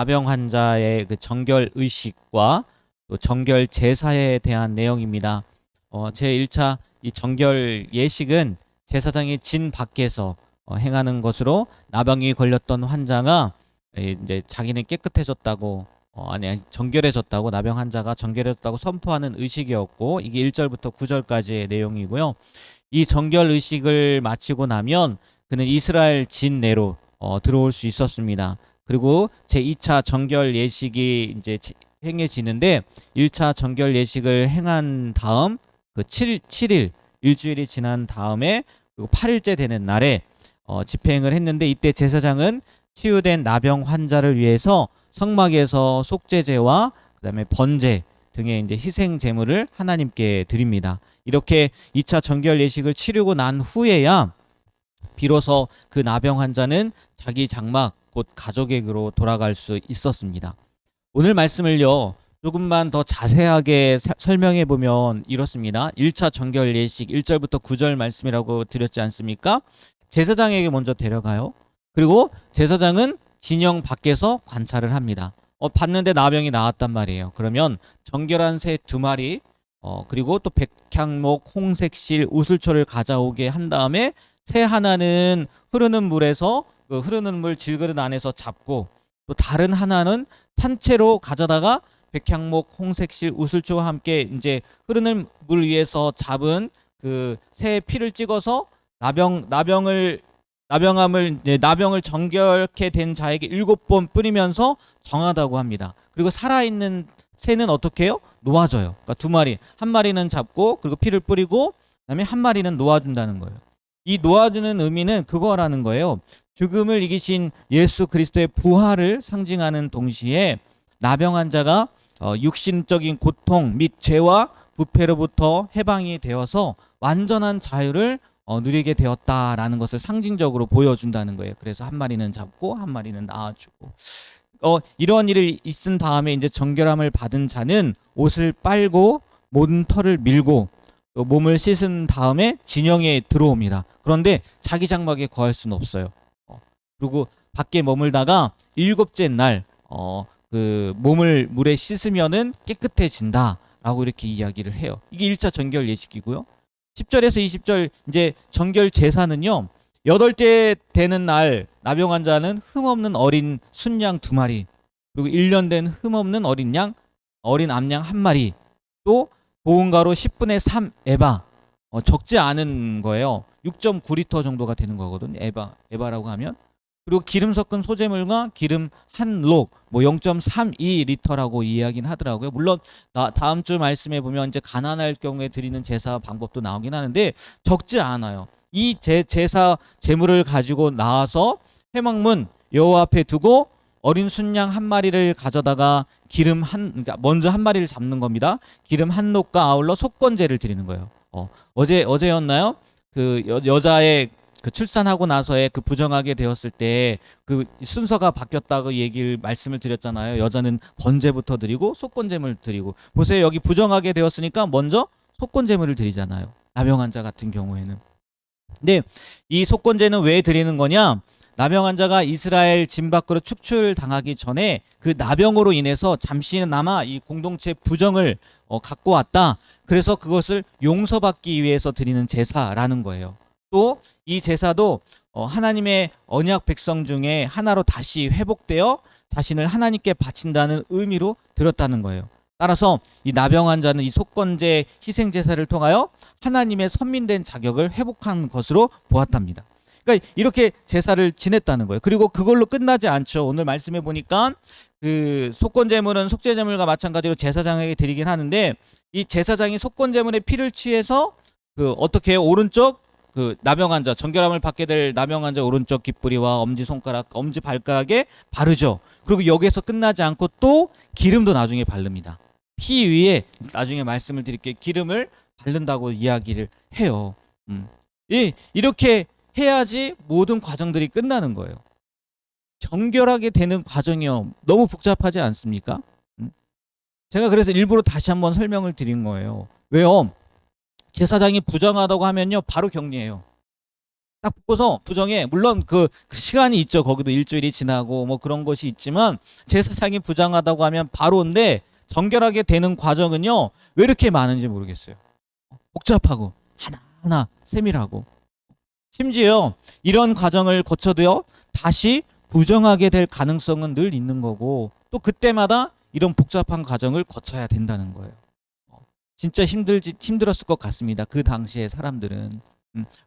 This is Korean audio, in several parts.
나병 환자의 그 정결 의식과 또 정결 제사에 대한 내용입니다. 제 1차 이 정결 예식은 제사장이 진 밖에서 행하는 것으로 나병이 걸렸던 환자가 이제 자기는 깨끗해졌다고 아니 정결해졌다고 나병 환자가 정결해졌다고 선포하는 의식이었고 이게 1절부터 9절까지의 내용이고요. 이 정결 의식을 마치고 나면 그는 이스라엘 진 내로 들어올 수 있었습니다. 그리고 제 2차 정결 예식이 이제 행해지는데 1차 정결 예식을 행한 다음 그 7일 일주일이 지난 다음에 그리고 8일째 되는 날에 집행을 했는데 이때 제사장은 치유된 나병 환자를 위해서 성막에서 속죄제와 그다음에 번제 등의 이제 희생 제물을 하나님께 드립니다. 이렇게 2차 정결 예식을 치르고 난 후에야 비로소 그 나병 환자는 자기 장막 곧 가족에게로 돌아갈 수 있었습니다. 오늘 말씀을요 조금만 더 자세하게 설명해 보면 이렇습니다. 1차 정결 예식 1절부터 9절 말씀이라고 드렸지 않습니까? 제사장에게 먼저 데려가요. 그리고 제사장은 진영 밖에서 관찰을 합니다. 봤는데 나병이 나왔단 말이에요. 그러면 정결한 새 2마리 그리고 또 백향목, 홍색실, 우슬초를 가져오게 한 다음에 새 하나는 흐르는 물에서 그 흐르는 물 질그릇 안에서 잡고 또 다른 하나는 산채로 가져다가 백향목, 홍색실, 우슬초와 함께 이제 흐르는 물 위에서 잡은 그 새 피를 찍어서 나병을 정결케 된 자에게 7번 뿌리면서 정하다고 합니다. 그리고 살아있는 새는 어떻게 해요? 놓아져요. 그러니까 2마리, 한 마리는 잡고 그리고 피를 뿌리고 그다음에 한 마리는 놓아준다는 거예요. 이 놓아주는 의미는 그거라는 거예요. 죽음을 이기신 예수 그리스도의 부활을 상징하는 동시에 나병 환자가 육신적인 고통 및 죄와 부패로부터 해방이 되어서 완전한 자유를 누리게 되었다라는 것을 상징적으로 보여준다는 거예요. 그래서 한 마리는 잡고 한 마리는 낳아주고 이러한 일이 있은 다음에 이제 정결함을 받은 자는 옷을 빨고 모든 털을 밀고 또 몸을 씻은 다음에 진영에 들어옵니다. 그런데 자기 장막에 거할 수는 없어요. 그리고 밖에 머물다가 7째 날 그 몸을 물에 씻으면은 깨끗해진다라고 이렇게 이야기를 해요. 이게 1차 정결 예식이고요. 10절에서 20절 이제 정결 제사는요. 8째 되는 날 나병 환자는 흠없는 어린 순양 2마리 그리고 1년 된 흠없는 어린 암양 1마리 또 보온가루 10분의 3 에바 적지 않은 거예요. 6.9리터 정도가 되는 거거든요. 에바라고 하면 그리고 기름 섞은 소재물과 기름 한 록 뭐 0.32리터라고 이야기는 하더라고요. 물론 다음 주 말씀에 보면 이제 가난할 경우에 드리는 제사 방법도 나오긴 하는데 적지 않아요. 이 제사 제물을 가지고 나와서 회막문 여호와 앞에 두고 어린 순양 1마리를 가져다가 그러니까 먼저 1마리를 잡는 겁니다. 기름 한 록과 아울러 속건제를 드리는 거예요. 어제였나요? 그 여자의 그 출산하고 나서의 그 부정하게 되었을 때 그 순서가 바뀌었다고 말씀을 드렸잖아요. 여자는 번제부터 드리고 속건제물 드리고 보세요. 여기 부정하게 되었으니까 먼저 속건제물을 드리잖아요. 나병 환자 같은 경우에는. 근데 이 속건제는 왜 드리는 거냐? 나병 환자가 이스라엘 진 밖으로 축출당하기 전에 그 나병으로 인해서 잠시나마 이 공동체 부정을 갖고 왔다. 그래서 그것을 용서받기 위해서 드리는 제사라는 거예요. 또 이 제사도 하나님의 언약 백성 중에 하나로 다시 회복되어 자신을 하나님께 바친다는 의미로 드렸다는 거예요. 따라서 이 나병 환자는 이 속건제 희생 제사를 통하여 하나님의 선민된 자격을 회복한 것으로 보았답니다. 그러니까 이렇게 제사를 지냈다는 거예요. 그리고 그걸로 끝나지 않죠. 오늘 말씀해 보니까 그 속건제물은 속죄제물과 마찬가지로 제사장에게 드리긴 하는데 이 제사장이 속건제물의 피를 취해서 그 어떻게 해요? 오른쪽 그 나병 환자 정결함을 받게 될 나병 환자 오른쪽 깃뿌리와 엄지 손가락, 엄지 발가락에 바르죠. 그리고 여기에서 끝나지 않고 또 기름도 나중에 바릅니다. 피 위에 나중에 말씀을 드릴게요. 기름을 바른다고 이야기를 해요. 이렇게 해야지 모든 과정들이 끝나는 거예요. 정결하게 되는 과정이요. 너무 복잡하지 않습니까? 제가 그래서 일부러 다시 한번 설명을 드린 거예요. 왜요? 제사장이 부정하다고 하면요 바로 격리해요. 딱 보고서 부정해. 물론 그 시간이 있죠. 거기도 일주일이 지나고 뭐 그런 것이 있지만 제사장이 부정하다고 하면 바로인데 정결하게 되는 과정은요. 왜 이렇게 많은지 모르겠어요. 복잡하고 하나하나 세밀하고 심지어 이런 과정을 거쳐도요. 다시 부정하게 될 가능성은 늘 있는 거고 또 그때마다 이런 복잡한 과정을 거쳐야 된다는 거예요. 진짜 힘들었을 것 같습니다. 그 당시에 사람들은.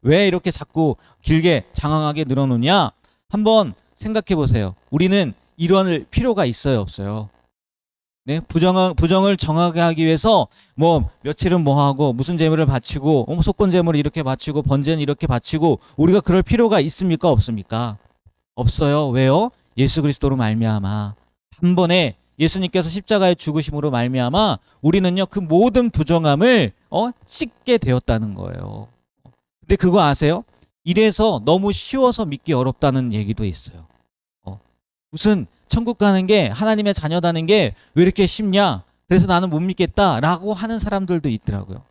왜 이렇게 자꾸 길게 장황하게 늘어놓냐? 한번 생각해 보세요. 우리는 이럴 필요가 있어요, 없어요? 네, 부정을 정하게 하기 위해서 뭐 며칠은 뭐 하고 무슨 재물을 바치고 속건 재물을 이렇게 바치고 번제는 이렇게 바치고 우리가 그럴 필요가 있습니까, 없습니까? 없어요. 왜요? 예수 그리스도로 말미암아 단번에 예수님께서 십자가의 죽으심으로 말미암아 우리는요 그 모든 부정함을 씻게 되었다는 거예요. 근데 그거 아세요? 이래서 너무 쉬워서 믿기 어렵다는 얘기도 있어요. 무슨 천국 가는 게 하나님의 자녀다는 게 왜 이렇게 쉽냐? 그래서 나는 못 믿겠다라고 하는 사람들도 있더라고요.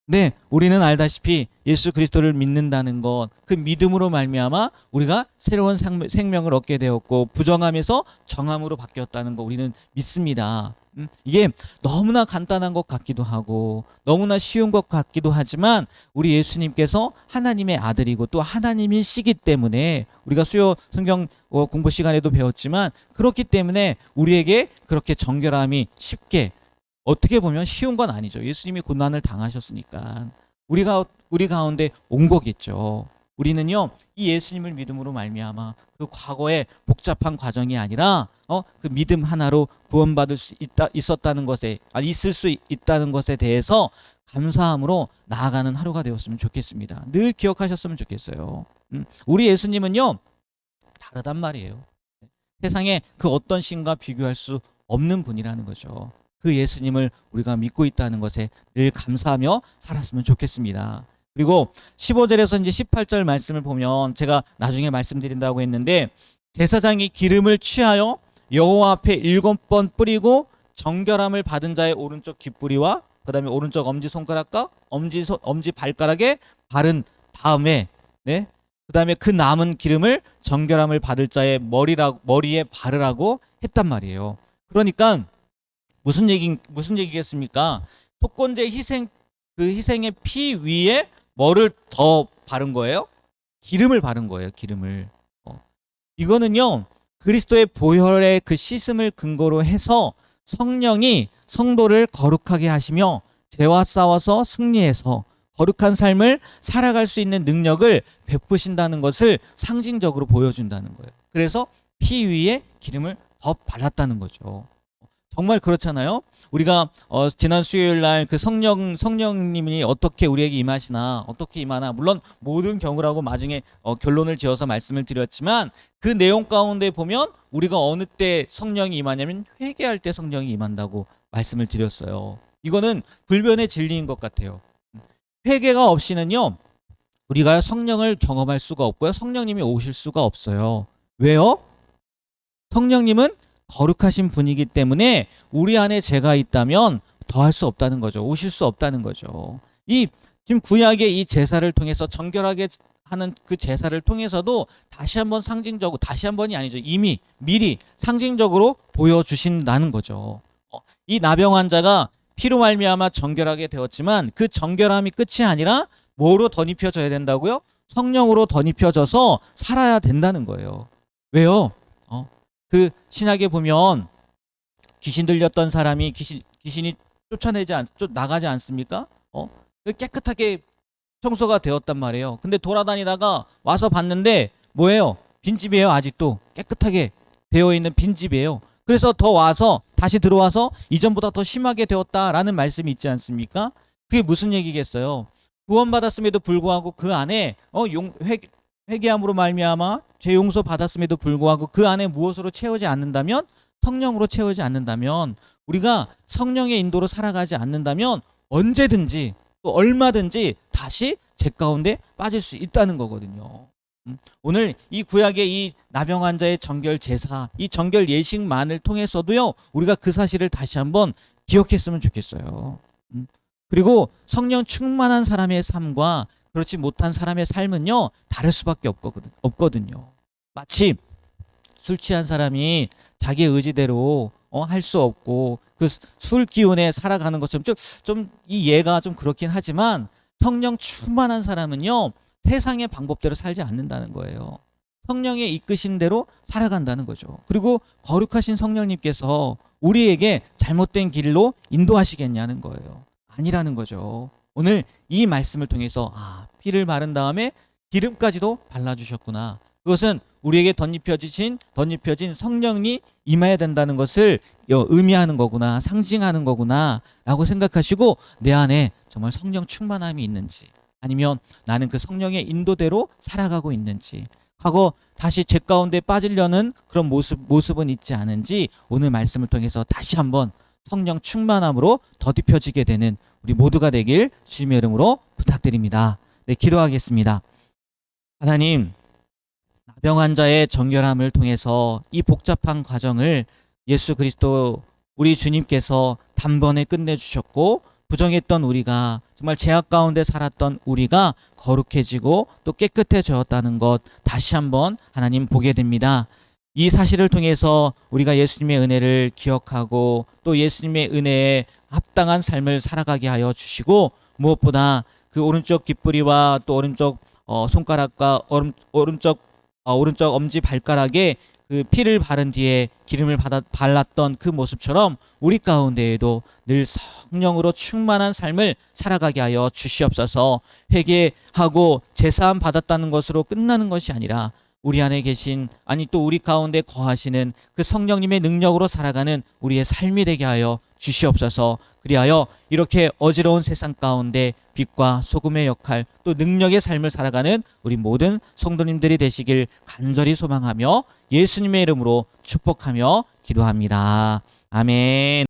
네, 우리는 알다시피 예수 그리스도를 믿는다는 것, 그 믿음으로 말미암아 우리가 새로운 생명을 얻게 되었고 부정함에서 정함으로 바뀌었다는 거 우리는 믿습니다. 이게 너무나 간단한 것 같기도 하고 너무나 쉬운 것 같기도 하지만 우리 예수님께서 하나님의 아들이고 또 하나님이시기 때문에 우리가 수요 성경 공부 시간에도 배웠지만 그렇기 때문에 우리에게 그렇게 정결함이 쉽게 어떻게 보면 쉬운 건 아니죠. 예수님이 고난을 당하셨으니까 우리 가운데 온 거겠죠. 우리는요 이 예수님을 믿음으로 말미암아 그 과거의 복잡한 과정이 아니라 그 믿음 하나로 구원받을 수 있었다는 것에 있을 수 있다는 것에 대해서 감사함으로 나아가는 하루가 되었으면 좋겠습니다. 늘 기억하셨으면 좋겠어요. 우리 예수님은요 다르단 말이에요. 세상에 그 어떤 신과 비교할 수 없는 분이라는 거죠. 그 예수님을 우리가 믿고 있다는 것에 늘 감사하며 살았으면 좋겠습니다. 그리고 15절에서 이제 18절 말씀을 보면 제가 나중에 말씀드린다고 했는데 제사장이 기름을 취하여 여호와 앞에 7번 뿌리고 정결함을 받은 자의 오른쪽 귓부리와 그다음에 오른쪽 엄지 손가락과 엄지 발가락에 바른 다음에 네? 그다음에 그 남은 기름을 정결함을 받을 자의 머리에 바르라고 했단 말이에요. 그러니까 무슨 얘기겠습니까? 속건제 그 희생의 피 위에 뭐를 더 바른 거예요? 기름을 바른 거예요. 기름을. 이거는요 그리스도의 보혈의 그 씻음을 근거로 해서 성령이 성도를 거룩하게 하시며 죄와 싸워서 승리해서 거룩한 삶을 살아갈 수 있는 능력을 베푸신다는 것을 상징적으로 보여준다는 거예요. 그래서 피 위에 기름을 더 발랐다는 거죠. 정말 그렇잖아요. 우리가 지난 수요일 날 그 성령님이 어떻게 우리에게 임하시나 어떻게 임하나 물론 모든 경우라고 나중에 결론을 지어서 말씀을 드렸지만 그 내용 가운데 보면 우리가 어느 때 성령이 임하냐면 회개할 때 성령이 임한다고 말씀을 드렸어요. 이거는 불변의 진리인 것 같아요. 회개가 없이는요 우리가 성령을 경험할 수가 없고요. 성령님이 오실 수가 없어요. 왜요? 성령님은 거룩하신 분이기 때문에 우리 안에 죄가 있다면 더할 수 없다는 거죠. 오실 수 없다는 거죠. 이 지금 구약의 이 제사를 통해서 정결하게 하는 그 제사를 통해서도 다시 한번 상징적으로 다시 한 번이 아니죠. 이미 미리 상징적으로 보여주신다는 거죠. 이 나병 환자가 피로 말미암아 정결하게 되었지만 그 정결함이 끝이 아니라 뭐로 덧입혀져야 된다고요? 성령으로 덧입혀져서 살아야 된다는 거예요. 왜요? 그 신약에 보면 귀신 들렸던 사람이 귀신이 나가지 않습니까? 깨끗하게 청소가 되었단 말이에요. 근데 돌아다니다가 와서 봤는데 뭐예요? 빈집이에요. 아직도 깨끗하게 되어 있는 빈집이에요. 그래서 더 와서 다시 들어와서 이전보다 더 심하게 되었다라는 말씀이 있지 않습니까? 그게 무슨 얘기겠어요? 구원받았음에도 불구하고 그 안에 회개함으로 말미암아 죄 용서 받았음에도 불구하고 그 안에 무엇으로 채우지 않는다면 성령으로 채우지 않는다면 우리가 성령의 인도로 살아가지 않는다면 언제든지 또 얼마든지 다시 죄 가운데 빠질 수 있다는 거거든요. 오늘 이 구약의 이 나병 환자의 정결 제사, 이 정결 예식만을 통해서도요 우리가 그 사실을 다시 한번 기억했으면 좋겠어요. 그리고 성령 충만한 사람의 삶과 그렇지 못한 사람의 삶은요 다를 수밖에 없거든요. 마치 술 취한 사람이 자기 의지대로 할 수 없고 그 술 기운에 살아가는 것처럼 좀 이 예가 좀 그렇긴 하지만 성령 충만한 사람은요 세상의 방법대로 살지 않는다는 거예요. 성령의 이끄신 대로 살아간다는 거죠. 그리고 거룩하신 성령님께서 우리에게 잘못된 길로 인도하시겠냐는 거예요. 아니라는 거죠. 오늘 이 말씀을 통해서 피를 바른 다음에 기름까지도 발라주셨구나. 그것은 우리에게 덧입혀진 성령이 임해야 된다는 것을 의미하는 거구나, 상징하는 거구나 라고 생각하시고 내 안에 정말 성령 충만함이 있는지, 아니면 나는 그 성령의 인도대로 살아가고 있는지, 과거 다시 죄 가운데 빠지려는 그런 모습은 있지 않은지 오늘 말씀을 통해서 다시 한번 성령 충만함으로 덧입혀지게 되는 우리 모두가 되길 주님의 이름으로 부탁드립니다. 네, 기도하겠습니다. 하나님, 나병 환자의 정결함을 통해서 이 복잡한 과정을 예수 그리스도 우리 주님께서 단번에 끝내주셨고, 부정했던 우리가, 정말 죄악 가운데 살았던 우리가 거룩해지고 또 깨끗해졌다는 것 다시 한번 하나님 보게 됩니다. 이 사실을 통해서 우리가 예수님의 은혜를 기억하고 또 예수님의 은혜에 합당한 삶을 살아가게 하여 주시고, 무엇보다 그 오른쪽 깃뿌리와 또 오른쪽 손가락과 오른쪽 엄지 발가락에 그 피를 바른 뒤에 기름을 발랐던 그 모습처럼 우리 가운데에도 늘 성령으로 충만한 삶을 살아가게 하여 주시옵소서. 회개하고 제사함 받았다는 것으로 끝나는 것이 아니라 우리 안에 계신, 아니 또 우리 가운데 거하시는 그 성령님의 능력으로 살아가는 우리의 삶이 되게 하여 주시옵소서. 그리하여 이렇게 어지러운 세상 가운데 빛과 소금의 역할, 또 능력의 삶을 살아가는 우리 모든 성도님들이 되시길 간절히 소망하며 예수님의 이름으로 축복하며 기도합니다. 아멘.